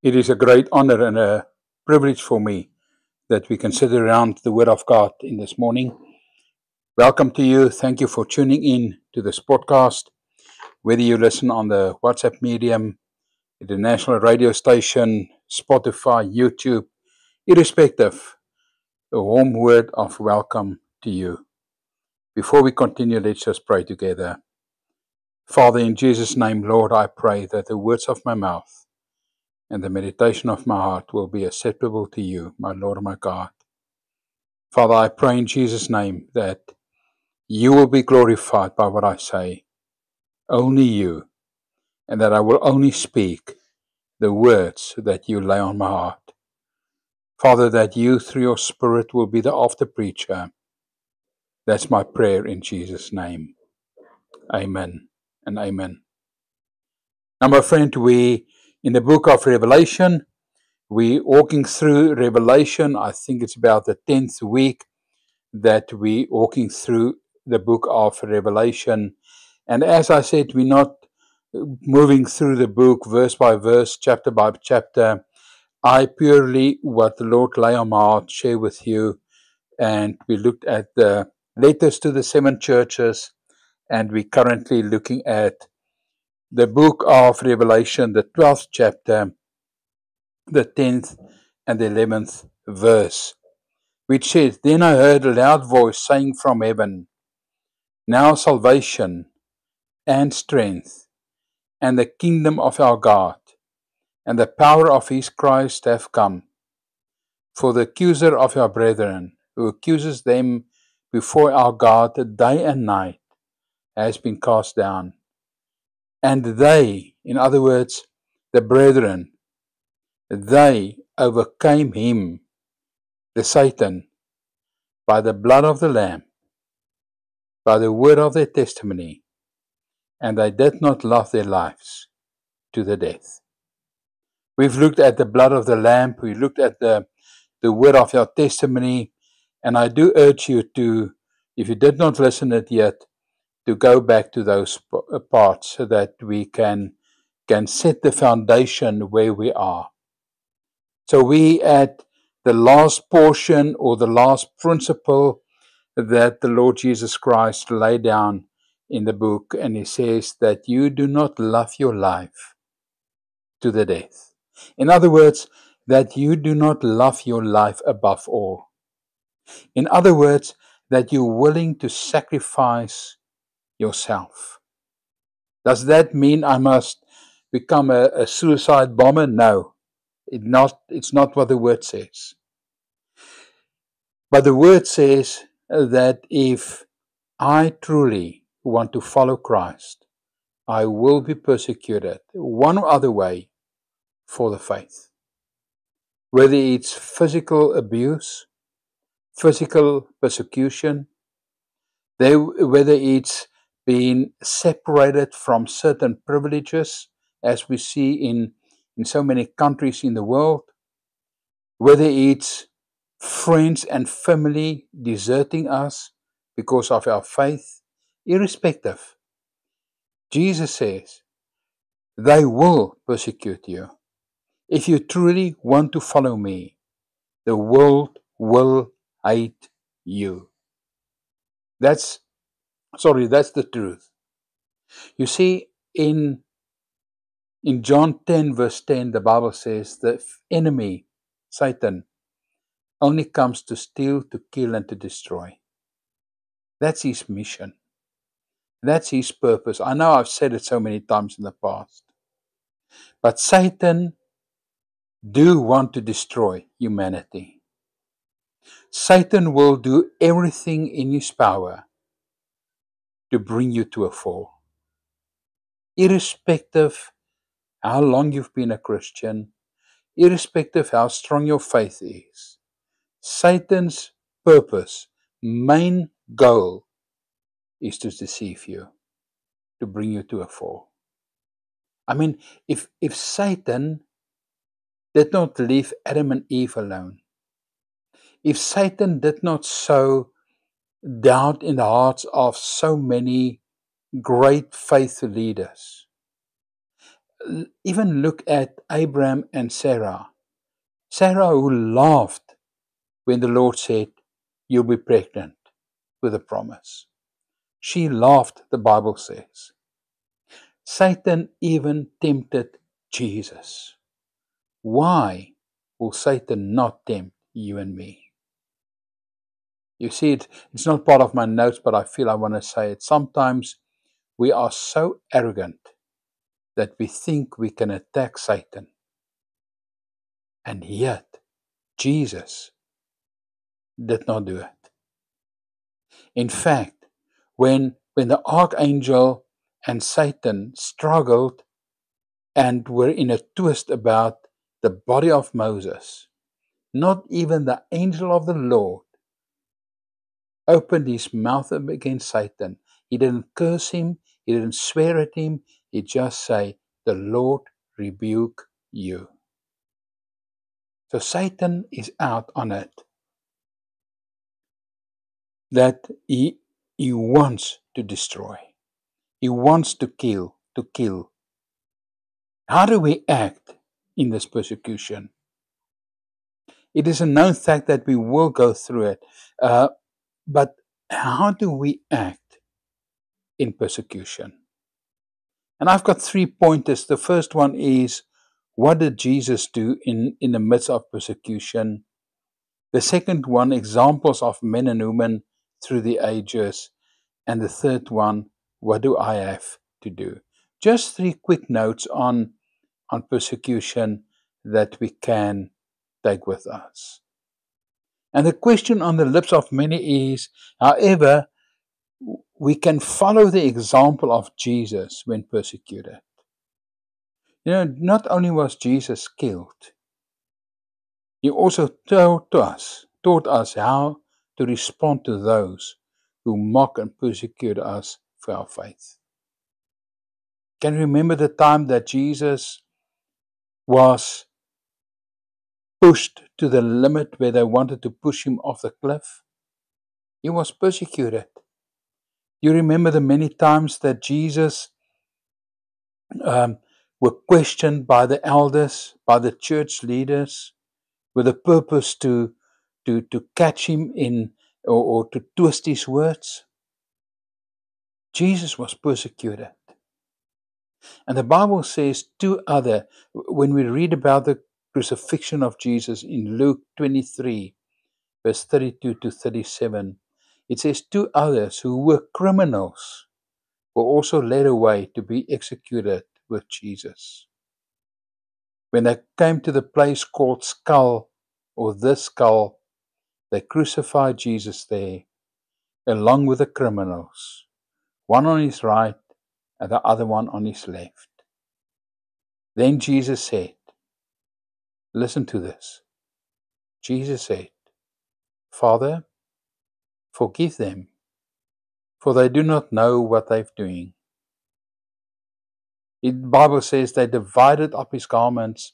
It is a great honor and a privilege for me that we can sit around the Word of God in this morning. Welcome to you. Thank you for tuning in to this podcast. Whether you listen on the WhatsApp medium, the national radio station, Spotify, YouTube, irrespective, a warm word of welcome to you. Before we continue, let's just pray together. Father, in Jesus' name, Lord, I pray that the words of my mouth and the meditation of my heart will be acceptable to you, my Lord and my God. Father, I pray in Jesus' name that you will be glorified by what I say, only you, and that I will only speak the words that you lay on my heart. Father, that you through your Spirit will be the after preacher. That's my prayer in Jesus' name. Amen and amen. Now, my friend, we in the book of Revelation, we're walking through Revelation. I think it's about the 10th week that we're walking through the book of Revelation. And as I said, we're not moving through the book verse by verse, chapter by chapter. I purely, what the Lord lay on my heart, share with you. And we looked at the letters to the 7 churches, and we're currently looking at the book of Revelation, the 12th chapter, the 10th and the 11th verse, which says, Then I heard a loud voice saying from heaven, Now salvation and strength and the kingdom of our God and the power of his Christ have come. For the accuser of our brethren, who accuses them before our God day and night, has been cast down. And they, in other words, the brethren, they overcame him, the Satan, by the blood of the Lamb, by the word of their testimony, and they did not love their lives to the death. We've looked at the blood of the Lamb, we looked at the word of our testimony, and I do urge you to, if you did not listen it yet, to go back to those parts so that we can set the foundation where we are. So we at the last portion or the last principle that the Lord Jesus Christ laid down in the book, and he says that you do not love your life to the death. In other words, that you do not love your life above all. In other words, that you're willing to sacrifice yourself. Does that mean I must become a suicide bomber? No, it's not what the word says. But the word says that if I truly want to follow Christ, I will be persecuted one or other way for the faith. Whether it's physical abuse, physical persecution, whether it's being separated from certain privileges, as we see in so many countries in the world, whether it's friends and family deserting us because of our faith, irrespective, Jesus says, they will persecute you. If you truly want to follow me, the world will hate you. That's the truth. You see, in John 10 verse 10, the Bible says the enemy, Satan, only comes to steal, to kill, and to destroy. That's his mission. That's his purpose. I know I've said it so many times in the past. But Satan do want to destroy humanity. Satan will do everything in his power to bring you to a fall. Irrespective how long you've been a Christian, irrespective how strong your faith is, Satan's purpose, main goal, is to deceive you, to bring you to a fall. I mean, if Satan did not leave Adam and Eve alone, if Satan did not sow doubt in the hearts of so many great faith leaders, Even look at Abraham and Sarah. Sarah, who laughed when the Lord said, "You'll be pregnant," with a promise. She laughed, the Bible says. Satan even tempted Jesus. Why will Satan not tempt you and me? You see, it's not part of my notes, but I feel I want to say it. Sometimes we are so arrogant that we think we can attack Satan. And yet, Jesus did not do it. In fact, when the archangel and Satan struggled and were in a twist about the body of Moses, not even the angel of the Lord opened his mouth against Satan. He didn't curse him, he didn't swear at him, he just said, "The Lord rebuke you." So Satan is out on it. That he wants to destroy. He wants to kill. How do we act in this persecution? It is a known fact that we will go through it. But how do we act in persecution? And I've got 3 pointers. The first one is, what did Jesus do in the midst of persecution? The second one, examples of men and women through the ages. And the third one, what do I have to do? Just 3 quick notes on persecution that we can take with us. And the question on the lips of many is, however, we can follow the example of Jesus when persecuted. Not only was Jesus killed, he also taught us how to respond to those who mock and persecute us for our faith. Can you remember the time that Jesus was pushed to the limit where they wanted to push him off the cliff? He was persecuted. You remember the many times that Jesus were questioned by the elders, by the church leaders, with a purpose to catch him in or to twist his words? Jesus was persecuted. And the Bible says when we read about the crucifixion of Jesus in Luke 23, verse 32 to 37, it says 2 others who were criminals were also led away to be executed with Jesus. When they came to the place called Skull, or the Skull, they crucified Jesus there, along with the criminals, one on his right and the other one on his left. Then Jesus said, listen to this. Jesus said, "Father, forgive them, for they do not know what they're doing." The Bible says they divided up his garments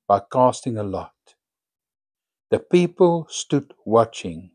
by casting a lot. The people stood watching,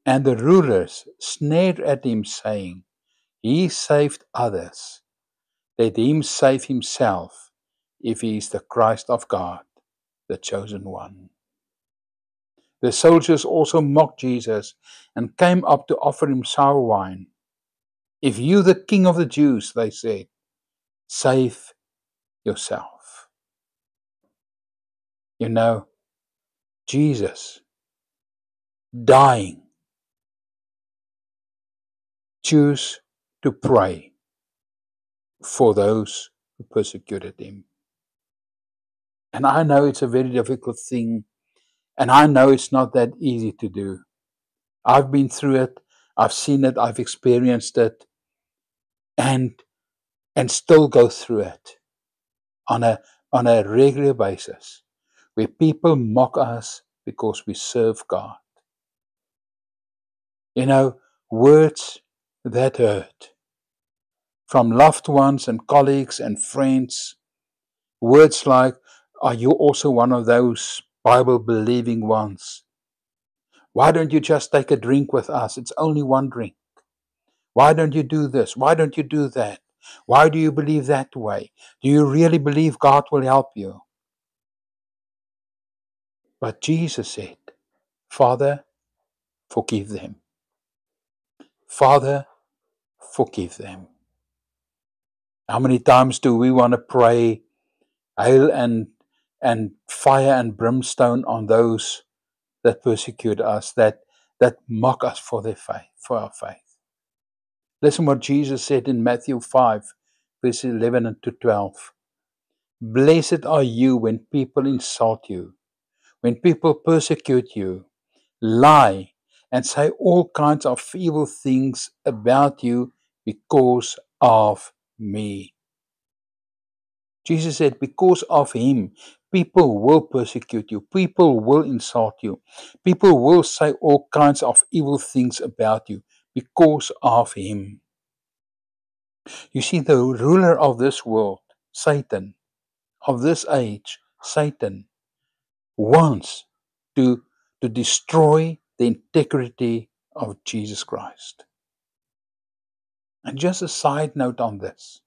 and the rulers sneered at him, saying, "He saved others. Let him save himself, if he is the Christ of God, the chosen one." The soldiers also mocked Jesus and came up to offer him sour wine. "If you the King of the Jews," they said, "save yourself." Jesus, dying, choose to pray for those who persecuted him. And I know it's a very difficult thing, and I know it's not that easy to do. I've been through it, I've seen it, I've experienced it, and still go through it on a regular basis, where people mock us because we serve God. Words that hurt, from loved ones and colleagues and friends. Words like, "Are you also one of those Bible-believing ones? Why don't you just take a drink with us? It's only one drink. Why don't you do this? Why don't you do that? Why do you believe that way? Do you really believe God will help you? But Jesus said, Father, forgive them. Father, forgive them. How many times do we want to pray hail and fire and brimstone on those that persecute us, that mock us for their faith, for our faith? Listen what Jesus said in Matthew 5, verses 11 to 12. Blessed are you when people insult you, when people persecute you, lie, and say all kinds of evil things about you because of me. Jesus said, because of him, people will persecute you, people will insult you, people will say all kinds of evil things about you because of him. You see, the ruler of this world, Satan, of this age, Satan, wants to destroy the integrity of Jesus Christ. And just a side note on this,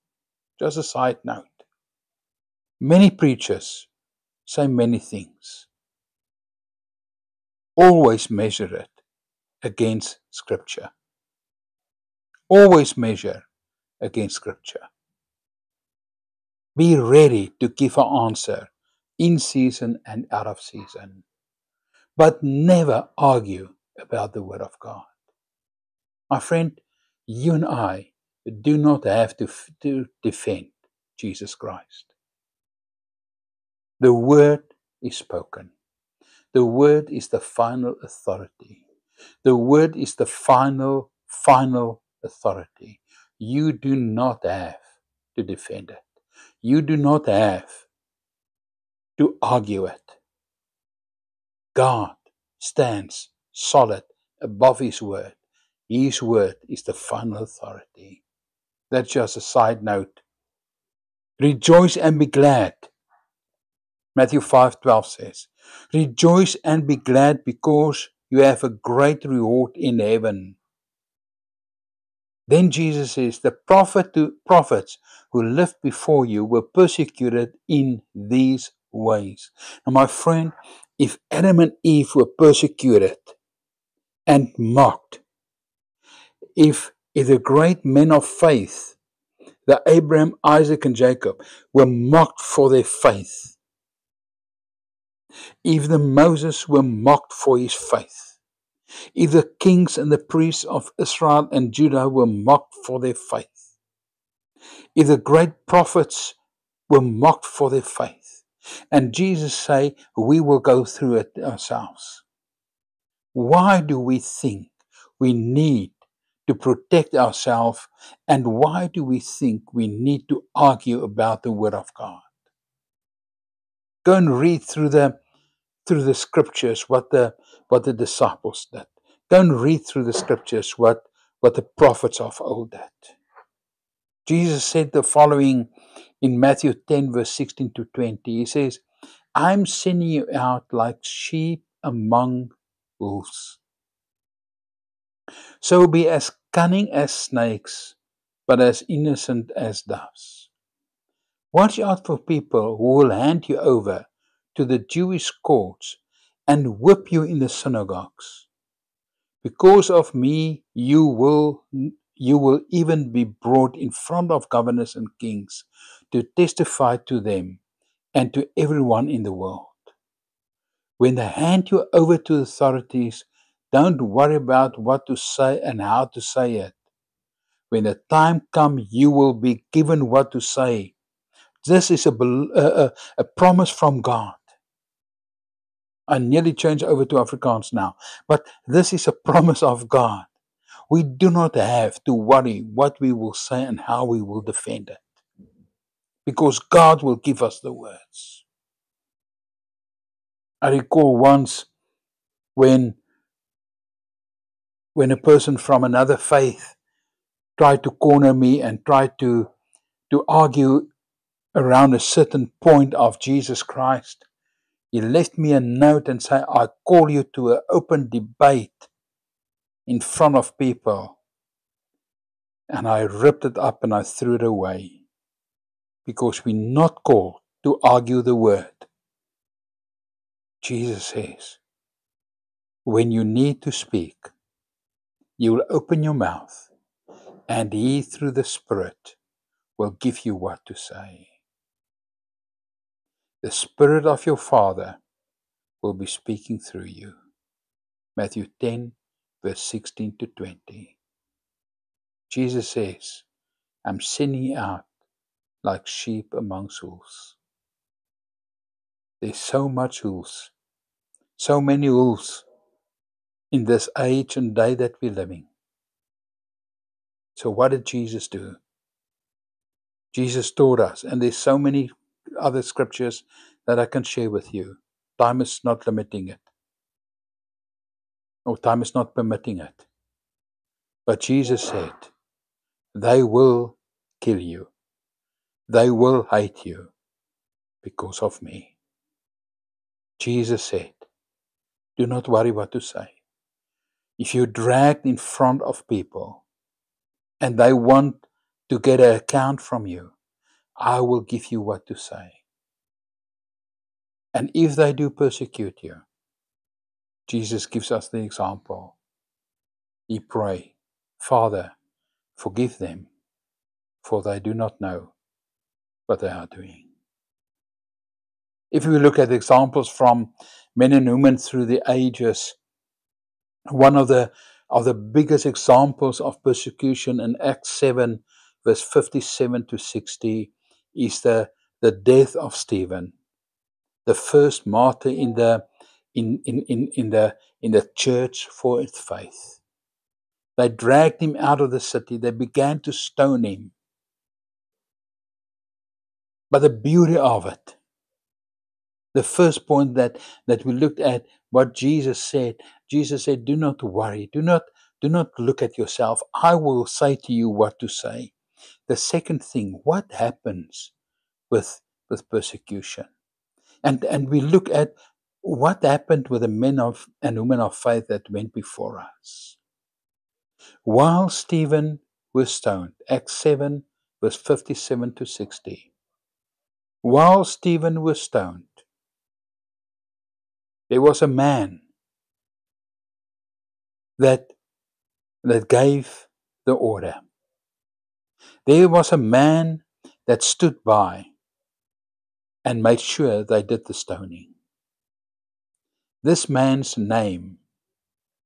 just a side note. Many preachers say many things. Always measure it against Scripture. Always measure against Scripture. Be ready to give an answer in season and out of season. But never argue about the Word of God. My friend, you and I do not have to defend Jesus Christ. The Word is spoken. The Word is the final authority. The Word is the final authority. You do not have to defend it. You do not have to argue it. God stands solid above His Word. His Word is the final authority. That's just a side note. Rejoice and be glad. Matthew 5:12 says, rejoice and be glad because you have a great reward in heaven. Then Jesus says, the prophets who lived before you were persecuted in these ways. Now, my friend, if Adam and Eve were persecuted and mocked, if the great men of faith, the Abraham, Isaac, and Jacob, were mocked for their faith, if the Moses were mocked for his faith, if the kings and the priests of Israel and Judah were mocked for their faith, if the great prophets were mocked for their faith, and Jesus say, we will go through it ourselves. Why do we think we need to protect ourselves, and why do we think we need to argue about the Word of God? Go and read through the scriptures what the disciples did. Go and read through the scriptures what the prophets of old did. Jesus said the following in Matthew 10, verse 16 to 20. He says, I'm sending you out like sheep among wolves. So be as cunning as snakes, but as innocent as doves. Watch out for people who will hand you over to the Jewish courts and whip you in the synagogues. Because of me, you will even be brought in front of governors and kings to testify to them and to everyone in the world. When they hand you over to authorities, don't worry about what to say and how to say it. When the time comes, you will be given what to say. This is a promise from God. I nearly changed over to Afrikaans now, but this is a promise of God. We do not have to worry what we will say and how we will defend it, because God will give us the words. I recall once when a person from another faith tried to corner me and tried to argue around a certain point of Jesus Christ. He left me a note and said, I call you to an open debate in front of people. and I ripped it up and I threw it away, because we're not called to argue the word. Jesus says, when you need to speak, you will open your mouth, and He, through the Spirit, will give you what to say. The Spirit of your Father will be speaking through you. Matthew 10, verse 16 to 20. Jesus says, I'm sending you out like sheep amongst wolves. There's so much wolves, so many wolves in this age and day that we're living. So what did Jesus do? Jesus taught us, and there's so many other scriptures that I can share with you. Time is not limiting it, or time is not permitting it. But Jesus said, they will kill you. They will hate you because of me. Jesus said, do not worry what to say. If you're dragged in front of people and they want to get an account from you, I will give you what to say. And if they do persecute you, Jesus gives us the example. He prayed, Father, forgive them, for they do not know what they are doing. If we look at examples from men and women through the ages, one of the biggest examples of persecution in Acts 7, verse 57 to 60, is the death of Stephen, the first martyr in the church for its faith. They dragged him out of the city. They began to stone him. But the beauty of it, the first point that we looked at, what Jesus said, do not worry, do not look at yourself. I will say to you what to say. The second thing, what happens with persecution? And we look at what happened with the men and women of faith that went before us. While Stephen was stoned, Acts 7, verse 57 to 60. While Stephen was stoned, there was a man that gave the order. There was a man that stood by and made sure they did the stoning. This man's name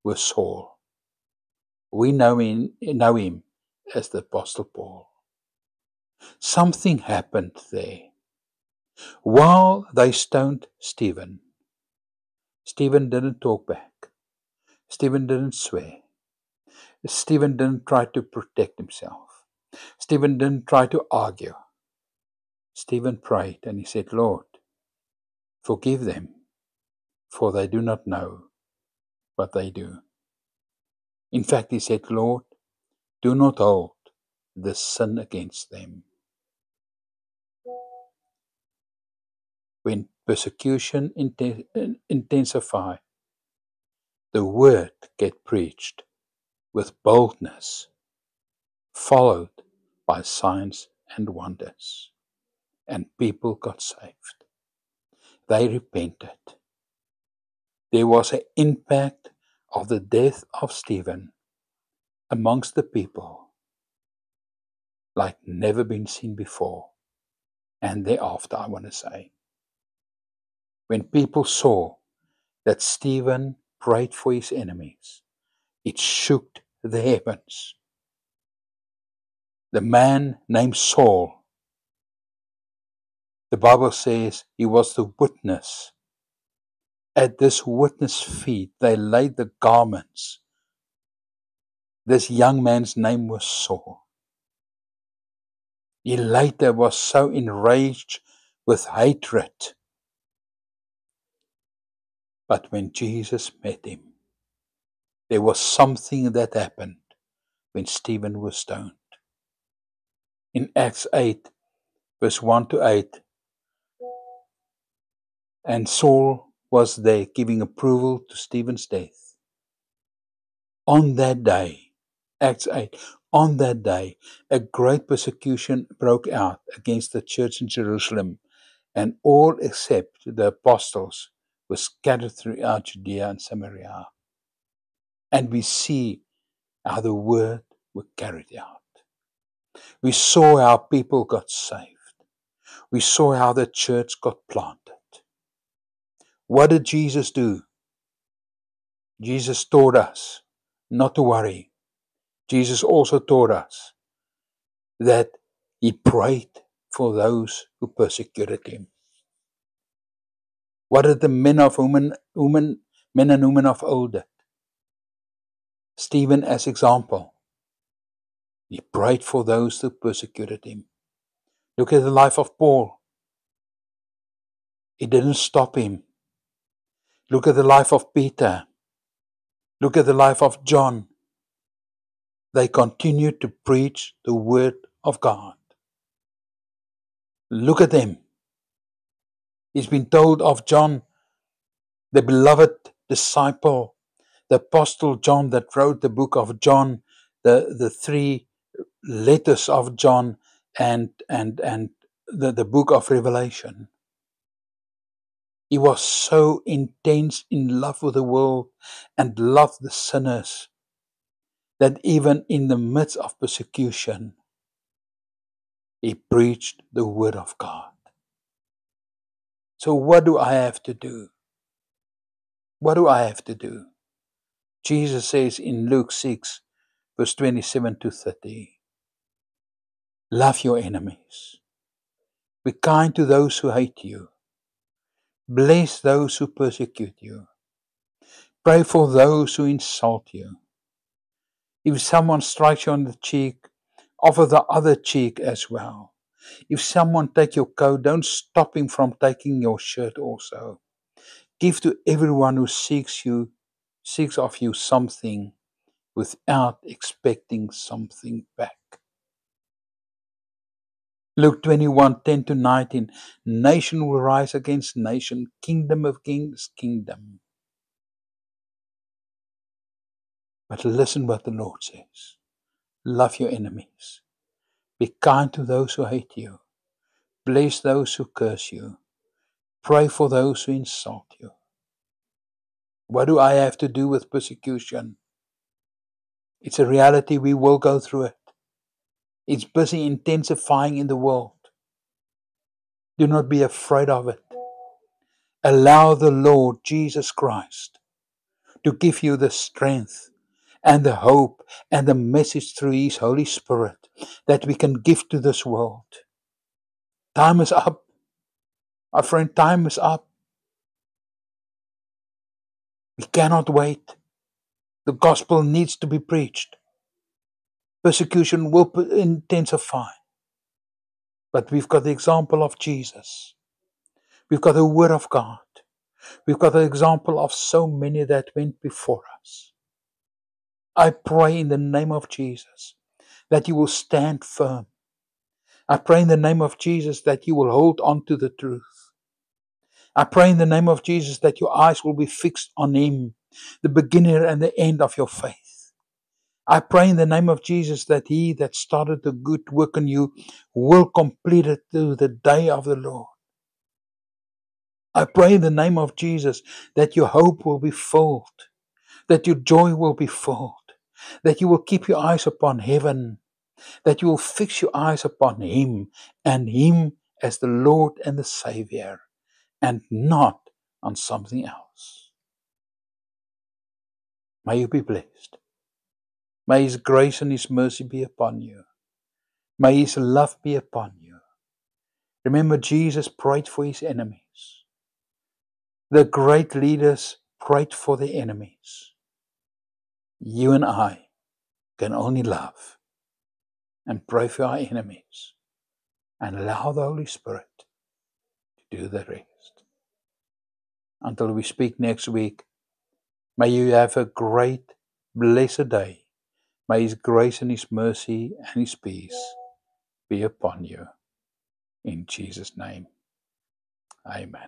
was Saul. We know him as the Apostle Paul. Something happened there. While they stoned Stephen, Stephen didn't talk back. Stephen didn't swear. Stephen didn't try to protect himself. Stephen didn't try to argue. Stephen prayed and he said, Lord, forgive them, for they do not know what they do. In fact, he said, Lord, do not hold this sin against them. When persecution intensify, the word get preached with boldness, followed by signs and wonders, and people got saved. They repented. There was an impact of the death of Stephen amongst the people like never been seen before and thereafter, I want to say. When people saw that Stephen prayed for his enemies, it shook the heavens. The man named Saul, the Bible says he was the witness. At this witness feet, they laid the garments. This young man's name was Saul. He later was so enraged with hatred. But when Jesus met him, there was something that happened when Stephen was stoned. In Acts 8, verse 1 to 8, and Saul was there giving approval to Stephen's death. On that day, Acts 8, On that day, a great persecution broke out against the church in Jerusalem, and all except the apostles were scattered throughout Judea and Samaria. And we see how the word was carried out. We saw how people got saved. We saw how the church got planted. What did Jesus do? Jesus taught us not to worry. Jesus also taught us that he prayed for those who persecuted him. What did the men and women of old do? Stephen as example. He prayed for those who persecuted him. Look at the life of Paul. It didn't stop him. Look at the life of Peter. Look at the life of John. They continued to preach the word of God. Look at them. It's been told of John, the beloved disciple, the apostle John that wrote the book of John, the 3 letters of John and the book of Revelation. He was so intense in love with the world and loved the sinners that even in the midst of persecution, he preached the word of God. So what do I have to do? What do I have to do? Jesus says in Luke 6, verse 27 to 30, love your enemies. Be kind to those who hate you. Bless those who persecute you. Pray for those who insult you. If someone strikes you on the cheek, offer the other cheek as well. If someone takes your coat, don't stop him from taking your shirt also. Give to everyone who seeks of you something without expecting something back. Luke 21, 10 to 19, nation will rise against nation, kingdom against kingdom. But listen what the Lord says. Love your enemies. Be kind to those who hate you. Bless those who curse you. Pray for those who insult you. What do I have to do with persecution? It's a reality, we will go through it. It's busy intensifying in the world. Do not be afraid of it. Allow the Lord Jesus Christ to give you the strength and the hope and the message through His Holy Spirit that we can give to this world. Time is up. My friend, time is up. We cannot wait. The gospel needs to be preached. Persecution will intensify. But we've got the example of Jesus. We've got the Word of God. We've got the example of so many that went before us. I pray in the name of Jesus that you will stand firm. I pray in the name of Jesus that you will hold on to the truth. I pray in the name of Jesus that your eyes will be fixed on Him, the beginner and the end of your faith. I pray in the name of Jesus that He that started the good work in you will complete it to the day of the Lord. I pray in the name of Jesus that your hope will be filled, that your joy will be filled, that you will keep your eyes upon heaven, that you will fix your eyes upon Him and Him as the Lord and the Savior, and not on something else. May you be blessed. May His grace and His mercy be upon you. May His love be upon you. Remember, Jesus prayed for His enemies. The great leaders prayed for their enemies. You and I can only love and pray for our enemies and allow the Holy Spirit to do the rest. Until we speak next week, may you have a great, blessed day. May His grace and His mercy and His peace be upon you. In Jesus' name, amen.